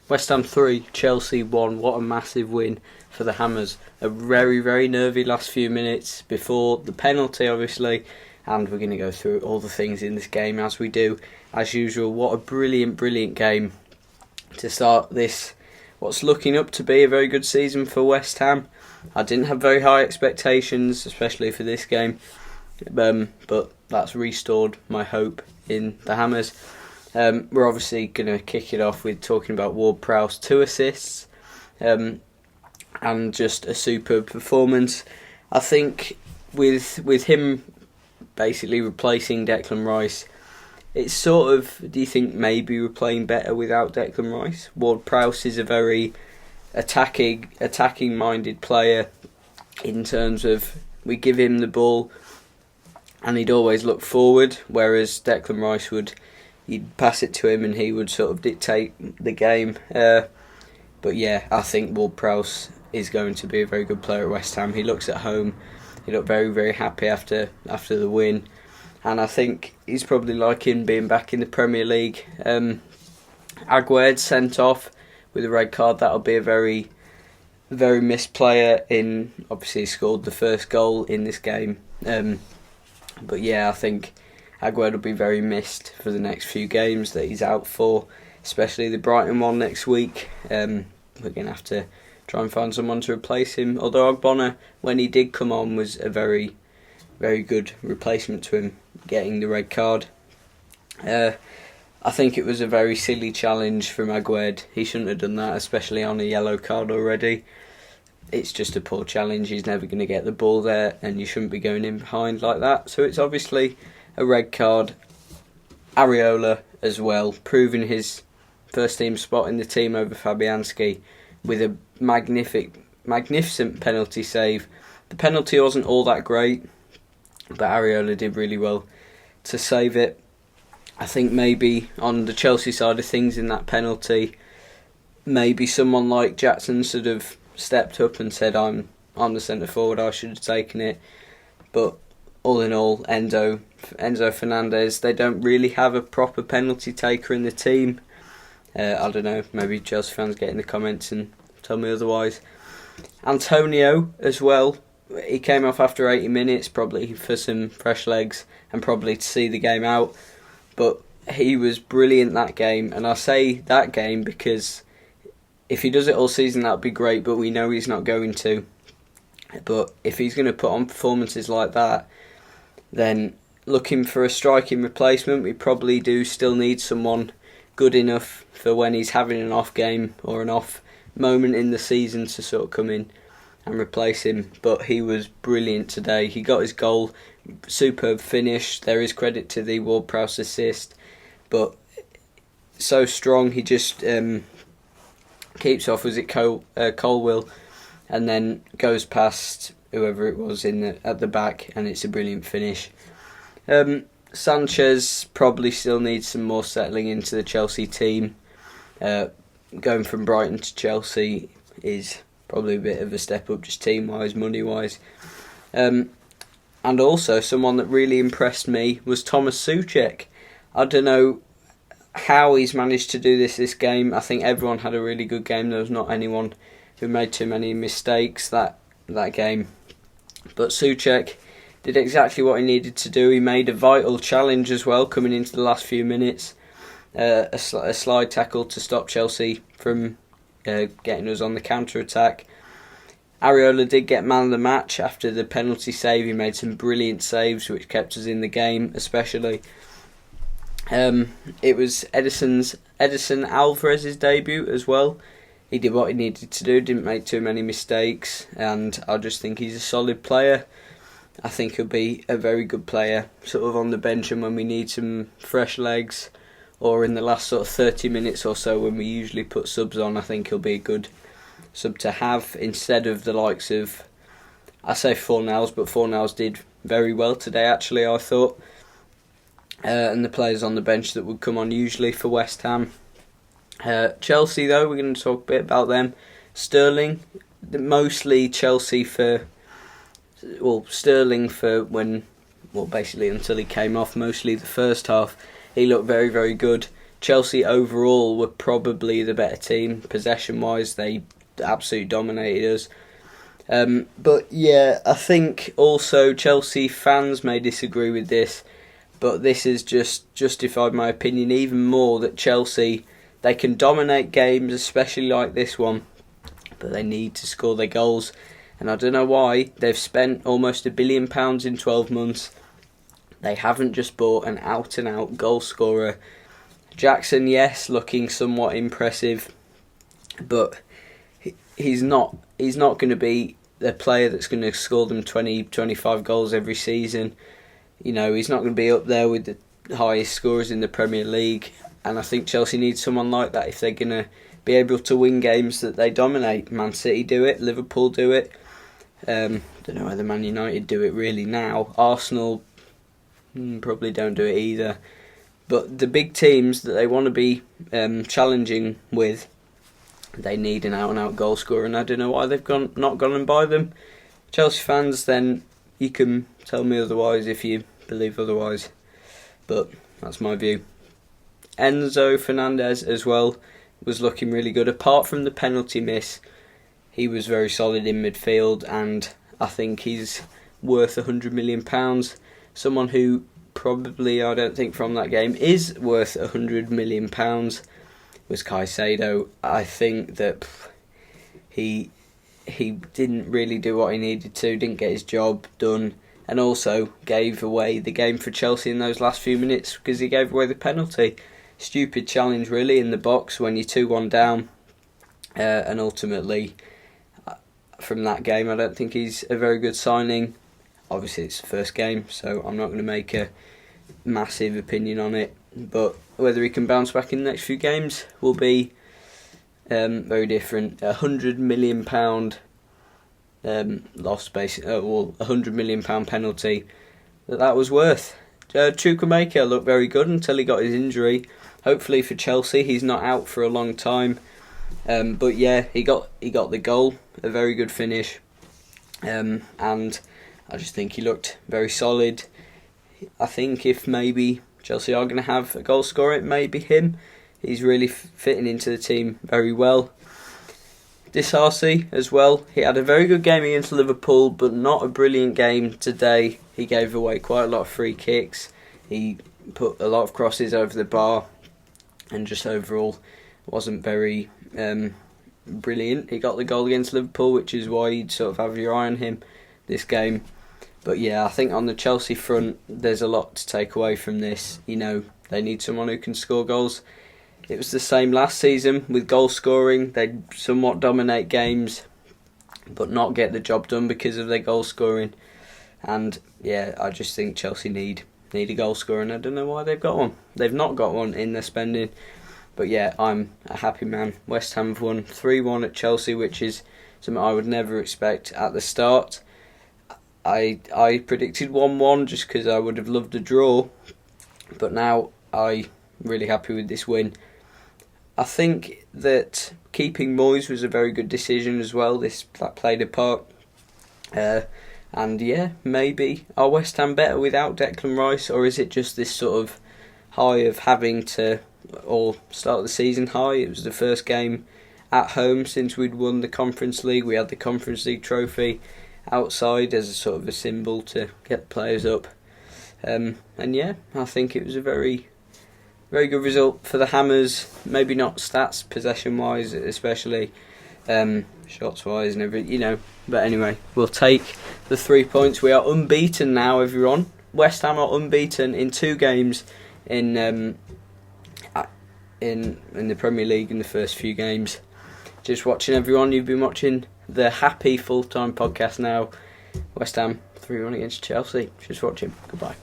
West Ham 3, Chelsea 1. What a massive win for the Hammers. A very, very nervy last few minutes before the penalty, obviously. And we're going to go through all the things in this game as we do. As usual, what a brilliant, brilliant game to start this, what's looking up to be a very good season for West Ham. I didn't have very high expectations, especially for this game. But that's restored my hope in the Hammers. We're obviously going to kick it off with talking about Ward-Prowse, 2 assists, and just a superb performance. I think with him basically replacing Declan Rice, it's sort of, do you think maybe we're playing better without Declan Rice? Ward-Prowse is a very attacking minded player in terms of we give him the ball and he'd always look forward, whereas Declan Rice you'd pass it to him and he would sort of dictate the game. But yeah, I think Ward-Prowse is going to be a very good player at West Ham. He looks at home. He looked very, very happy after the win. And I think he's probably liking being back in the Premier League. Aguerd sent off with a red card. That'll be a very, very missed player. Obviously, he scored the first goal in this game. But yeah, I think Aguerd will be very missed for the next few games that he's out for, especially the Brighton one next week. We're going to have to try and find someone to replace him. Although Ogbonna, when he did come on, was a very, very good replacement to him, getting the red card. I think it was a very silly challenge from Aguerd. He shouldn't have done that, especially on a yellow card already. It's just a poor challenge. He's never going to get the ball there, and you shouldn't be going in behind like that. So it's obviously a red card. Areola as well, proving his first team spot in the team over Fabianski with a magnificent penalty save. The penalty wasn't all that great, but Areola did really well to save it. I think maybe on the Chelsea side of things in that penalty, maybe someone like Jackson should have stepped up and said, I'm the centre forward, I should have taken it. But all in all, Enzo Fernandez, they don't really have a proper penalty taker in the team. I don't know, maybe Chelsea fans get in the comments and tell me otherwise. Antonio as well, he came off after 80 minutes, probably for some fresh legs and probably to see the game out. But he was brilliant that game, and I say that game because if he does it all season, that would be great, but we know he's not going to. But if he's going to put on performances like that, then looking for a striking replacement, we probably do still need someone good enough for when he's having an off game or an off moment in the season to sort of come in and replace him. But he was brilliant today. He got his goal, superb finish. There is credit to the Ward-Prowse assist, but so strong. He just keeps off, was it Colwill, and then goes past whoever it was at the back, and it's a brilliant finish. Sanchez probably still needs some more settling into the Chelsea team. Going from Brighton to Chelsea is probably a bit of a step up, just team-wise, money-wise. And also, someone that really impressed me was Thomas Souček. I don't know how he's managed to do this game. I think everyone had a really good game. There was not anyone who made too many mistakes that game. But Souček did exactly what he needed to do. He made a vital challenge as well, coming into the last few minutes. A slide tackle to stop Chelsea from getting us on the counter-attack. Areola did get man of the match after the penalty save. He made some brilliant saves which kept us in the game, especially. It was Edison Alvarez's debut as well. He did what he needed to do, didn't make too many mistakes, and I just think he's a solid player. I think he'll be a very good player, sort of on the bench and when we need some fresh legs, or in the last sort of 30 minutes or so when we usually put subs on. I think he'll be a good sub to have instead of the likes of, I say Fornals, but Fornals did very well today actually, I thought. And the players on the bench that would come on usually for West Ham. Chelsea though, we're going to talk a bit about them. Sterling, mostly Chelsea for, Sterling for basically until he came off, mostly the first half. He looked very, very good. Chelsea overall were probably the better team. Possession-wise, they absolutely dominated us. But yeah, I think also Chelsea fans may disagree with this, but this has just justified my opinion even more that Chelsea, they can dominate games, especially like this one, but they need to score their goals. And I don't know why, they've spent almost £1 billion in 12 months. They haven't just bought an out-and-out goal scorer. Jackson, yes, looking somewhat impressive, but he's not going to be the player that's going to score them 20, 25 goals every season. You know, he's not going to be up there with the highest scorers in the Premier League. And I think Chelsea needs someone like that if they're going to be able to win games that they dominate. Man City do it, Liverpool do it. Don't know whether Man United do it really now. Arsenal probably don't do it either. But the big teams that they want to be challenging with, they need an out-and-out goal scorer, and I don't know why they've not gone and buy them. Chelsea fans, then you can tell me otherwise if you believe otherwise, but that's my view. Enzo Fernandez as well was looking really good. Apart from the penalty miss, he was very solid in midfield, and I think he's worth £100 million. Someone who probably, I don't think from that game, is worth £100 million was Caicedo. I think that he didn't really do what he needed to, didn't get his job done, and also gave away the game for Chelsea in those last few minutes because he gave away the penalty. Stupid challenge really in the box when you're 2-1 down, and ultimately from that game I don't think he's a very good signing. Obviously it's the first game, so I'm not going to make a massive opinion on it, but whether he can bounce back in the next few games will be very different. £100 million loss, basically, well, £100 million penalty that was worth. Chukwuemeka looked very good until he got his injury. Hopefully for Chelsea he's not out for a long time. But yeah, he got the goal, a very good finish, and I just think he looked very solid. I think if maybe Chelsea are going to have a goal scorer, it may be him. He's really fitting into the team very well. Disasi as well. He had a very good game against Liverpool, but not a brilliant game today. He gave away quite a lot of free kicks. He put a lot of crosses over the bar, and just overall wasn't very brilliant. He got the goal against Liverpool, which is why you'd sort of have your eye on him this game. But yeah, I think on the Chelsea front, there's a lot to take away from this. You know, they need someone who can score goals. It was the same last season with goal scoring. They'd somewhat dominate games, but not get the job done because of their goal scoring. And yeah, I just think Chelsea need a goal scorer, and I don't know why they've got one. They've not got one in their spending. But yeah, I'm a happy man. West Ham have won 3-1 at Chelsea, which is something I would never expect at the start. I predicted 1-1 just because I would have loved a draw, but now I'm really happy with this win. I think that keeping Moyes was a very good decision as well. That played a part. And yeah, maybe are West Ham better without Declan Rice, or is it just this sort of high of having to or start the season high? It was the first game at home since we'd won the Conference League. We had the Conference League trophy outside as a sort of a symbol to get the players up. And yeah, I think it was a very, very good result for the Hammers. Maybe not stats, possession-wise especially, shots-wise and everything, you know. But anyway, we'll take the 3 points. We are unbeaten now, everyone. West Ham are unbeaten in 2 games in the Premier League in the first few games. Just watching, everyone. You've been watching the Happy Full Time podcast now. West Ham 3-1 against Chelsea. Just watching. Goodbye.